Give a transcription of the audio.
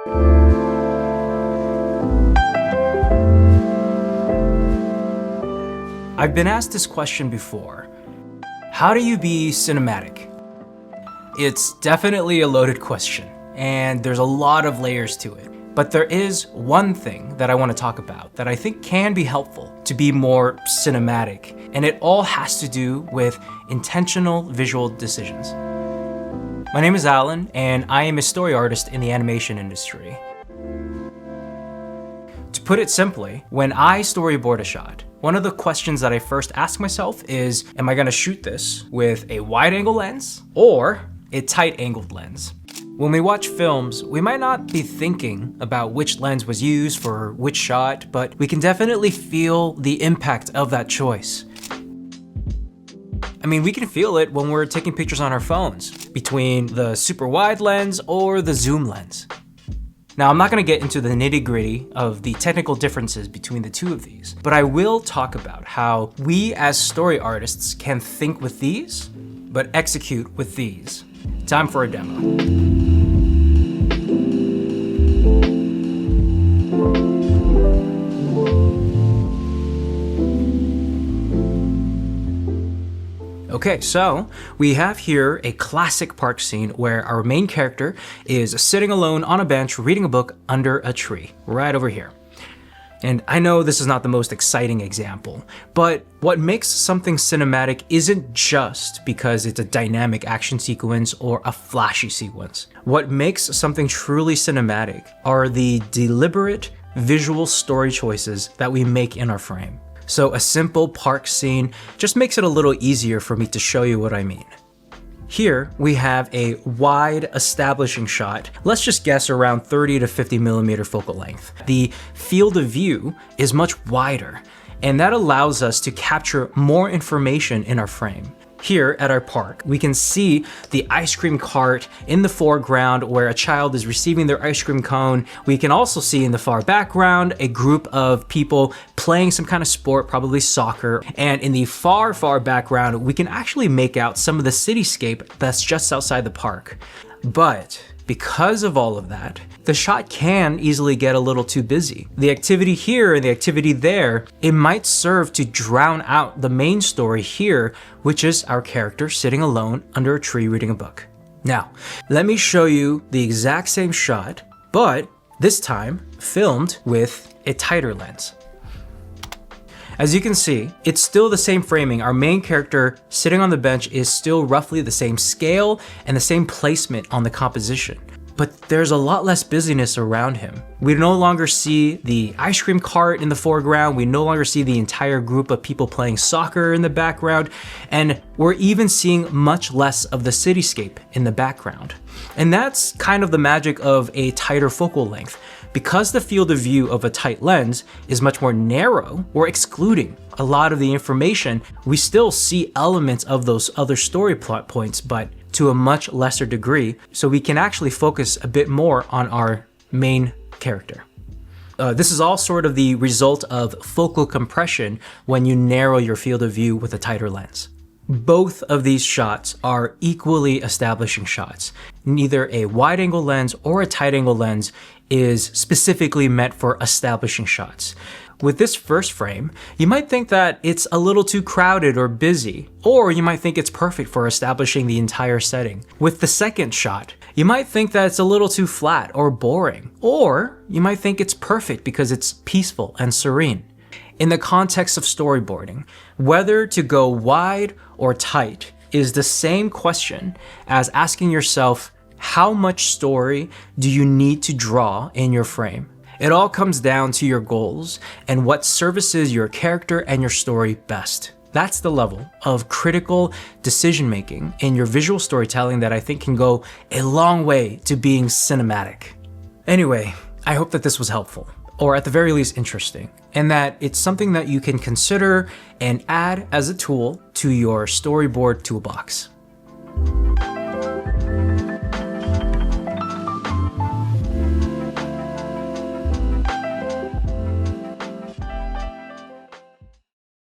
I've been asked this question before. How do you be cinematic? It's definitely a loaded question, and there's a lot of layers to it. But there is one thing that I want to talk about that I think can be helpful to be more cinematic, and it all has to do with intentional visual decisions. My name is Alan, and I am a story artist in the animation industry. To put it simply, when I storyboard a shot, one of the questions that I first ask myself is, am I gonna shoot this with a wide-angle lens or a tight-angled lens? When we watch films, we might not be thinking about which lens was used for which shot, but we can definitely feel the impact of that choice. I mean, we can feel it when we're taking pictures on our phones, between the super wide lens or the zoom lens. Now, I'm not gonna get into the nitty-gritty of the technical differences between the two of these, but I will talk about how we as story artists can think with these, but execute with these. Time for a demo. Okay, so we have here a classic park scene where our main character is sitting alone on a bench reading a book under a tree, right over here. And I know this is not the most exciting example, but what makes something cinematic isn't just because it's a dynamic action sequence or a flashy sequence. What makes something truly cinematic are the deliberate visual story choices that we make in our frame. So a simple park scene just makes it a little easier for me to show you what I mean. Here we have a wide establishing shot, let's just guess around 30 to 50 millimeter focal length. The field of view is much wider, and that allows us to capture more information in our frame. Here at our park, we can see the ice cream cart in the foreground where a child is receiving their ice cream cone. We can also see in the far background a group of people playing some kind of sport, probably soccer. And in the far, far background, we can actually make out some of the cityscape that's just outside the park. But because of all of that, the shot can easily get a little too busy. The activity here and the activity there, it might serve to drown out the main story here, which is our character sitting alone under a tree reading a book. Now, let me show you the exact same shot, but this time filmed with a tighter lens. As you can see, it's still the same framing. Our main character sitting on the bench is still roughly the same scale and the same placement on the composition. But there's a lot less busyness around him. We no longer see the ice cream cart in the foreground. We no longer see the entire group of people playing soccer in the background. And we're even seeing much less of the cityscape in the background. And that's kind of the magic of a tighter focal length. Because the field of view of a tight lens is much more narrow, we're excluding a lot of the information. We still see elements of those other story plot points, but to a much lesser degree, so we can actually focus a bit more on our main character. This is all sort of the result of focal compression when you narrow your field of view with a tighter lens. Both of these shots are equally establishing shots. Neither a wide-angle lens or a tight-angle lens is specifically meant for establishing shots. With this first frame, you might think that it's a little too crowded or busy, or you might think it's perfect for establishing the entire setting. With the second shot, you might think that it's a little too flat or boring, or you might think it's perfect because it's peaceful and serene. In the context of storyboarding, whether to go wide or tight is the same question as asking yourself, how much story do you need to draw in your frame? It all comes down to your goals and what services your character and your story best. That's the level of critical decision making in your visual storytelling that I think can go a long way to being cinematic. Anyway, I hope that this was helpful, or at the very least interesting, and that it's something that you can consider and add as a tool to your storyboard toolbox.